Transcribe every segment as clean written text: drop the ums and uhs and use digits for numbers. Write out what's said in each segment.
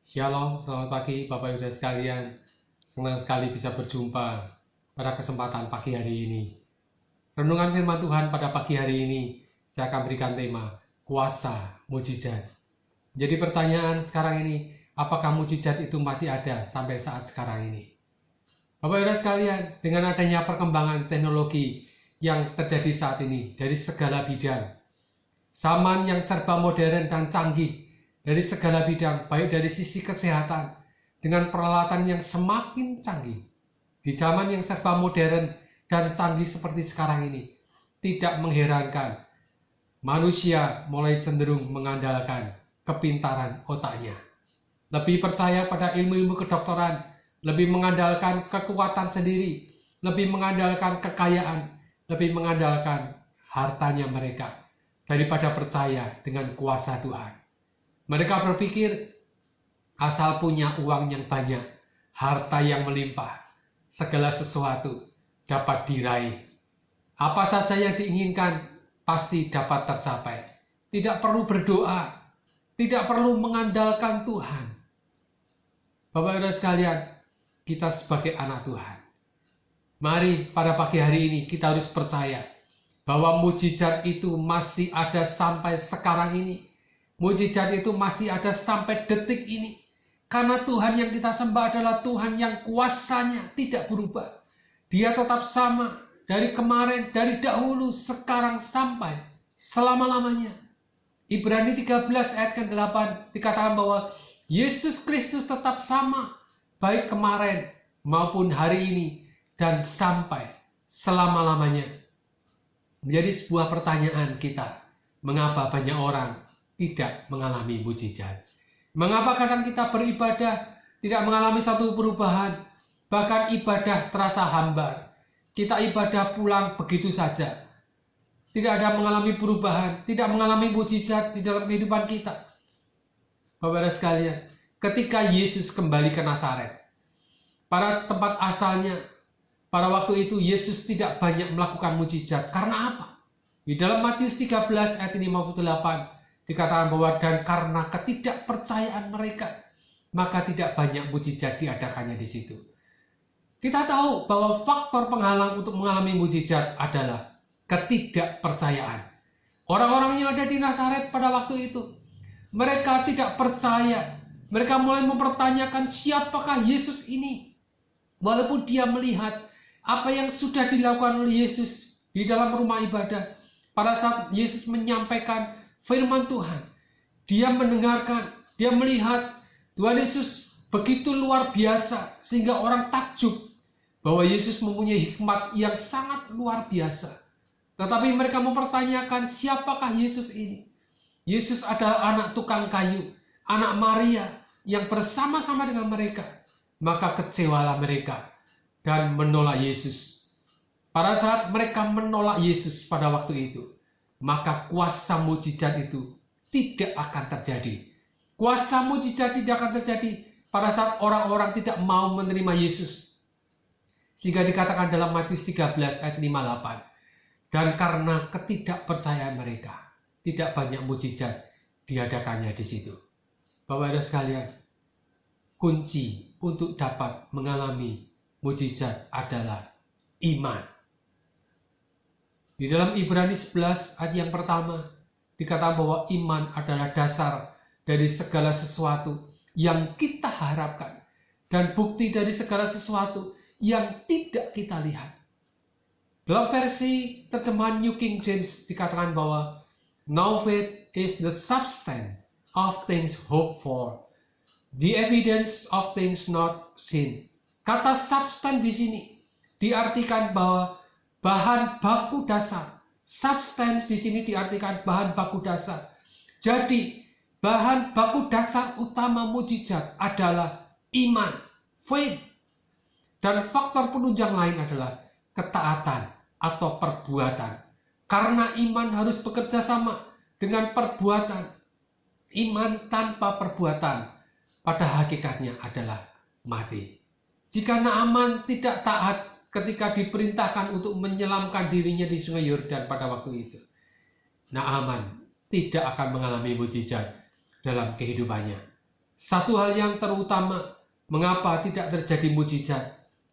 Shalom, selamat pagi Bapak Ibu sekalian. Senang sekali bisa berjumpa pada kesempatan pagi hari ini. Renungan firman Tuhan pada pagi hari ini, saya akan berikan tema kuasa mujizat. Jadi pertanyaan sekarang ini, apakah mujizat itu masih ada sampai saat sekarang ini? Bapak Ibu sekalian, dengan adanya perkembangan teknologi yang terjadi saat ini dari segala bidang, zaman yang serba modern dan canggih, dari segala bidang, baik dari sisi kesehatan, dengan peralatan yang semakin canggih. Di zaman yang serba modern dan canggih seperti sekarang ini, tidak mengherankan, manusia mulai cenderung mengandalkan kepintaran otaknya. Lebih percaya pada ilmu-ilmu kedokteran, lebih mengandalkan kekuatan sendiri, lebih mengandalkan kekayaan, lebih mengandalkan hartanya mereka, daripada percaya dengan kuasa Tuhan. Mereka berpikir asal punya uang yang banyak, harta yang melimpah, segala sesuatu dapat diraih. Apa saja yang diinginkan pasti dapat tercapai. Tidak perlu berdoa, tidak perlu mengandalkan Tuhan. Bapak-Ibu sekalian, kita sebagai anak Tuhan, mari pada pagi hari ini kita harus percaya bahwa mujizat itu masih ada sampai sekarang ini. Mujizat itu masih ada sampai detik ini. Karena Tuhan yang kita sembah adalah Tuhan yang kuasanya tidak berubah. Dia tetap sama dari kemarin, dari dahulu, sekarang sampai selama-lamanya. Ibrani 13 ayat ke-8 dikatakan bahwa Yesus Kristus tetap sama, baik kemarin maupun hari ini dan sampai selama-lamanya. Menjadi sebuah pertanyaan kita, mengapa banyak orang tidak mengalami mujizat? Mengapa kadang kita beribadah tidak mengalami satu perubahan, bahkan ibadah terasa hambar? Kita ibadah pulang begitu saja, tidak ada mengalami perubahan, tidak mengalami mujizat di dalam kehidupan kita. Bapak-Ibu sekalian, ketika Yesus kembali ke Nazaret, pada tempat asalnya, pada waktu itu Yesus tidak banyak melakukan mujizat. Karena apa? Di dalam Matius 13 ayat 58 dikatakan bahwa dan karena ketidakpercayaan mereka, maka tidak banyak mujizat diadakannya di situ. Kita tahu bahwa faktor penghalang untuk mengalami mujizat adalah ketidakpercayaan. Orang-orang yang ada di Nazaret pada waktu itu, mereka tidak percaya. Mereka mulai mempertanyakan siapakah Yesus ini. Walaupun dia melihat apa yang sudah dilakukan oleh Yesus di dalam rumah ibadah, pada saat Yesus menyampaikan firman Tuhan, dia mendengarkan, dia melihat Tuhan Yesus begitu luar biasa sehingga orang takjub bahwa Yesus mempunyai hikmat yang sangat luar biasa. Tetapi mereka mempertanyakan siapakah Yesus ini? Yesus adalah anak tukang kayu, anak Maria yang bersama-sama dengan mereka. Maka kecewalah mereka dan menolak Yesus. Pada saat mereka menolak Yesus pada waktu itu, maka kuasa mujizat itu tidak akan terjadi. Kuasa mujizat tidak akan terjadi pada saat orang-orang tidak mau menerima Yesus. Sehingga dikatakan dalam Matius 13 ayat 58. Dan karena ketidakpercayaan mereka, tidak banyak mujizat diadakannya di situ. Bapak-Ibu sekalian, kunci untuk dapat mengalami mujizat adalah iman. Di dalam Ibrani 11 ayat yang pertama dikatakan bahwa iman adalah dasar dari segala sesuatu yang kita harapkan dan bukti dari segala sesuatu yang tidak kita lihat. Dalam versi terjemahan New King James dikatakan bahwa now faith is the substance of things hoped for, the evidence of things not seen. Kata substance di sini diartikan bahwa bahan baku dasar. Substance di sini diartikan bahan baku dasar. Jadi, bahan baku dasar utama mujizat adalah iman, faith. Dan faktor penunjang lain adalah ketaatan atau perbuatan. Karena iman harus bekerja sama dengan perbuatan. Iman tanpa perbuatan pada hakikatnya adalah mati. Jika Naaman tidak taat ketika diperintahkan untuk menyelamkan dirinya di sungai Yordan pada waktu itu, Naaman tidak akan mengalami mujizat dalam kehidupannya. Satu hal yang terutama, mengapa tidak terjadi mujizat?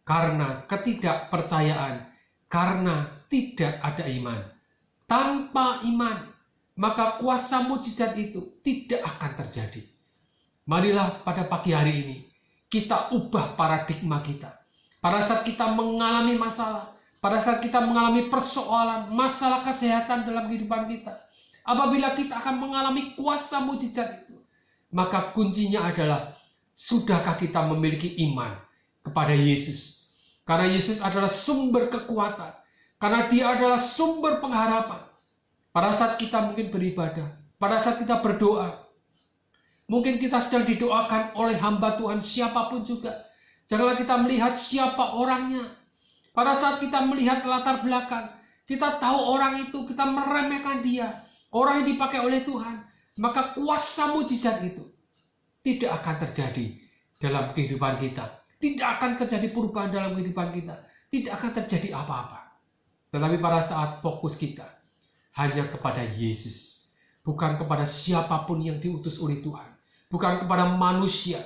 Karena ketidakpercayaan, karena tidak ada iman. Tanpa iman, maka kuasa mujizat itu tidak akan terjadi. Marilah pada pagi hari ini, kita ubah paradigma kita. Pada saat kita mengalami masalah, pada saat kita mengalami persoalan, masalah kesehatan dalam kehidupan kita, apabila kita akan mengalami kuasa mujizat itu, maka kuncinya adalah, sudahkah kita memiliki iman kepada Yesus? Karena Yesus adalah sumber kekuatan. Karena Dia adalah sumber pengharapan. Pada saat kita mungkin beribadah, pada saat kita berdoa, mungkin kita sedang didoakan oleh hamba Tuhan siapapun juga. Janganlah kita melihat siapa orangnya. Pada saat kita melihat latar belakang, kita tahu orang itu, kita meremehkan dia, orang yang dipakai oleh Tuhan, maka kuasa mujizat itu tidak akan terjadi dalam kehidupan kita. Tidak akan terjadi perubahan dalam kehidupan kita. Tidak akan terjadi apa-apa. Tetapi pada saat fokus kita hanya kepada Yesus, bukan kepada siapapun yang diutus oleh Tuhan, bukan kepada manusia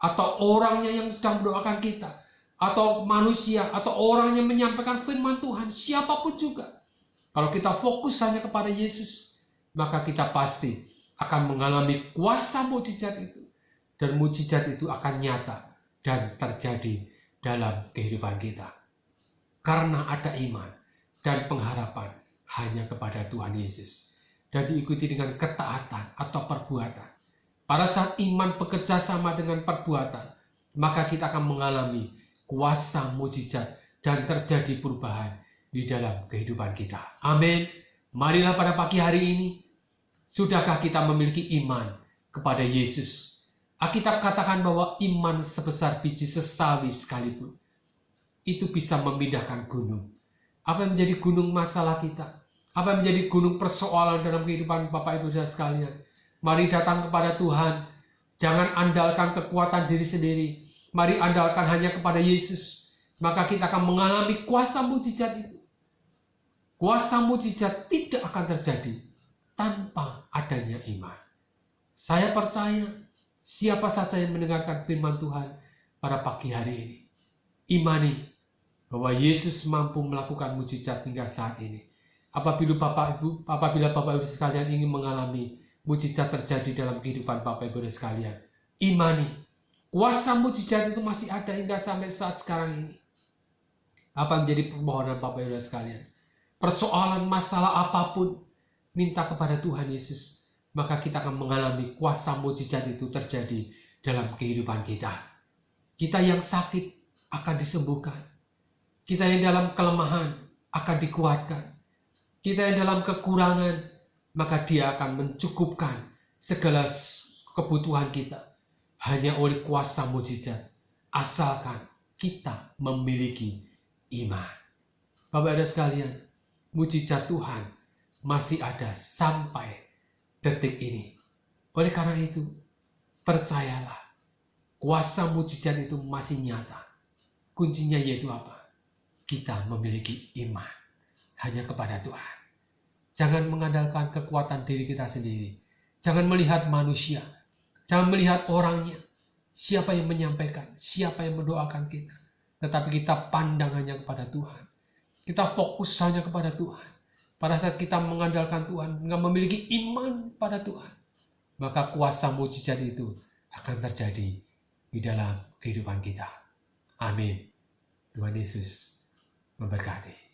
atau orangnya yang sedang mendoakan kita, atau manusia atau orang yang menyampaikan firman Tuhan, siapapun juga. Kalau kita fokus hanya kepada Yesus, maka kita pasti akan mengalami kuasa mujizat itu, dan mujizat itu akan nyata dan terjadi dalam kehidupan kita. Karena ada iman dan pengharapan hanya kepada Tuhan Yesus, dan diikuti dengan ketaatan atau perbuatan. Pada saat iman bekerja sama dengan perbuatan, maka kita akan mengalami kuasa mujizat dan terjadi perubahan di dalam kehidupan kita. Amin. Marilah pada pagi hari ini, sudahkah kita memiliki iman kepada Yesus? Alkitab katakan bahwa iman sebesar biji sesawi sekalipun, itu bisa memindahkan gunung. Apa yang menjadi gunung masalah kita? Apa yang menjadi gunung persoalan dalam kehidupan Bapak Ibu dan sekalian? Mari datang kepada Tuhan. Jangan andalkan kekuatan diri sendiri. Mari andalkan hanya kepada Yesus. Maka kita akan mengalami kuasa mujizat itu. Kuasa mujizat tidak akan terjadi tanpa adanya iman. Saya percaya siapa saja yang mendengarkan firman Tuhan pada pagi hari ini, imani bahwa Yesus mampu melakukan mujizat hingga saat ini. Apabila Bapak Ibu sekalian ingin mengalami mujizat terjadi dalam kehidupan Bapak Ibu sekalian, imani kuasa mujizat itu masih ada hingga sampai saat sekarang ini. Apa menjadi permohonan Bapak Ibu sekalian? Persoalan masalah apapun, minta kepada Tuhan Yesus, maka kita akan mengalami kuasa mujizat itu terjadi dalam kehidupan kita. Kita yang sakit akan disembuhkan. Kita yang dalam kelemahan akan dikuatkan. Kita yang dalam kekurangan, maka Dia akan mencukupkan segala kebutuhan kita hanya oleh kuasa mujizat, asalkan kita memiliki iman. Bapak-Ibu sekalian, mujizat Tuhan masih ada sampai detik ini. Oleh karena itu, percayalah, kuasa mujizat itu masih nyata. Kuncinya yaitu apa? Kita memiliki iman hanya kepada Tuhan. Jangan mengandalkan kekuatan diri kita sendiri. Jangan melihat manusia. Jangan melihat orangnya. Siapa yang menyampaikan, siapa yang mendoakan kita. Tetapi kita pandang hanya kepada Tuhan. Kita fokus hanya kepada Tuhan. Pada saat kita mengandalkan Tuhan, memiliki iman pada Tuhan, maka kuasa mujizat itu akan terjadi di dalam kehidupan kita. Amin. Tuhan Yesus memberkati.